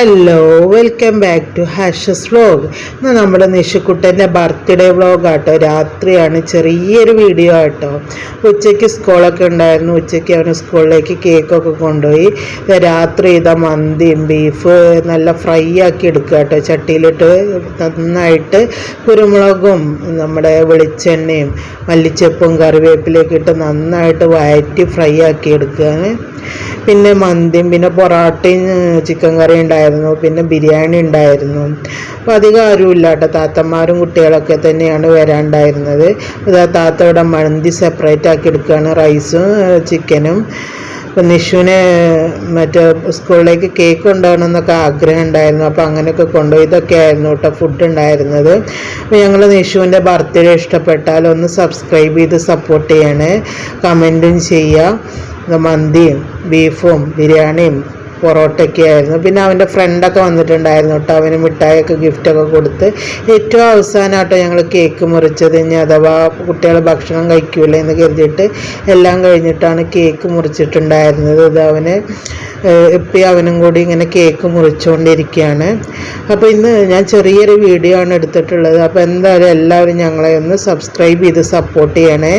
Hello, welcome back to ഹാഷസ് vlog. ഇന്ന് നമ്മുടെ നിഷുക്കുട്ടൻ്റെ ബർത്ത്ഡേ വ്ലോഗാട്ടോ. രാത്രിയാണ്, ചെറിയൊരു വീഡിയോ ആട്ടോ. ഉച്ചയ്ക്ക് സ്കൂളൊക്കെ ഉണ്ടായിരുന്നു. ഉച്ചയ്ക്ക് അവന് സ്കൂളിലേക്ക് കേക്കൊക്കെ കൊണ്ടുപോയി. രാത്രി ഇതാ മന്തിയും ബീഫ് നല്ല ഫ്രൈ ആക്കി എടുക്കുക കേട്ടോ. ചട്ടിയിലിട്ട് നന്നായിട്ട് കുരുമുളകും നമ്മുടെ വെളിച്ചെണ്ണയും മല്ലിച്ചപ്പും കറിവേപ്പിലേക്ക് ഇട്ട് നന്നായിട്ട് വഴറ്റി ഫ്രൈ ആക്കി എടുക്കുകയാണ്. പിന്നെ മന്തിയും പിന്നെ പൊറാട്ടയും ചിക്കൻ കറി ഉണ്ടായിരുന്നു, പിന്നെ ബിരിയാണി ഉണ്ടായിരുന്നു. അപ്പോൾ അധികം ആരുമില്ല കേട്ടോ. താത്തമാരും കുട്ടികളൊക്കെ തന്നെയാണ് വരാണ്ടായിരുന്നത്. അതാ താത്ത ഇവിടെ മന്തി സെപ്പറേറ്റ് ആക്കി എടുക്കുകയാണ്, റൈസും ചിക്കനും. അപ്പം നിഷുവിന് മറ്റേ സ്കൂളിലേക്ക് കേക്ക് കൊണ്ടുപോകണം എന്നൊക്കെ ആഗ്രഹം ഉണ്ടായിരുന്നു. അപ്പോൾ അങ്ങനെയൊക്കെ കൊണ്ടുപോയി. ഇതൊക്കെ ആയിരുന്നു കേട്ടോ ഫുഡ് ഉണ്ടായിരുന്നത്. അപ്പോൾ ഞങ്ങൾ നിഷുവിൻ്റെ ബർത്ത്ഡേ ഇഷ്ടപ്പെട്ടാൽ ഒന്ന് സബ്സ്ക്രൈബ് ചെയ്ത് സപ്പോർട്ട് ചെയ്യണേ, കമൻറ്റും ചെയ്യുക. മന്തിയും ബീഫും ബിരിയാണിയും പൊറോട്ടയൊക്കെ ആയിരുന്നു. പിന്നെ അവൻ്റെ ഫ്രണ്ടൊക്കെ വന്നിട്ടുണ്ടായിരുന്നു കേട്ടോ. അവന് മിഠായിയൊക്കെ ഗിഫ്റ്റൊക്കെ കൊടുത്ത് ഏറ്റവും അവസാനമായിട്ടോ ഞങ്ങൾ കേക്ക് മുറിച്ചത്. ഇനി അഥവാ കുട്ടികൾ ഭക്ഷണം കഴിക്കൂലേ എന്ന് കരുതിയിട്ട് എല്ലാം കഴിഞ്ഞിട്ടാണ് കേക്ക് മുറിച്ചിട്ടുണ്ടായിരുന്നത്. ഇത് അവന് ഇപ്പം അവനും കൂടി ഇങ്ങനെ കേക്ക് മുറിച്ചുകൊണ്ടിരിക്കുകയാണ്. അപ്പോൾ ഇന്ന് ഞാൻ ചെറിയൊരു വീഡിയോ ആണ് എടുത്തിട്ടുള്ളത്. അപ്പോൾ എന്തായാലും എല്ലാവരും ഞങ്ങളെ ഒന്ന് സബ്സ്ക്രൈബ് ചെയ്ത് സപ്പോർട്ട് ചെയ്യണേ.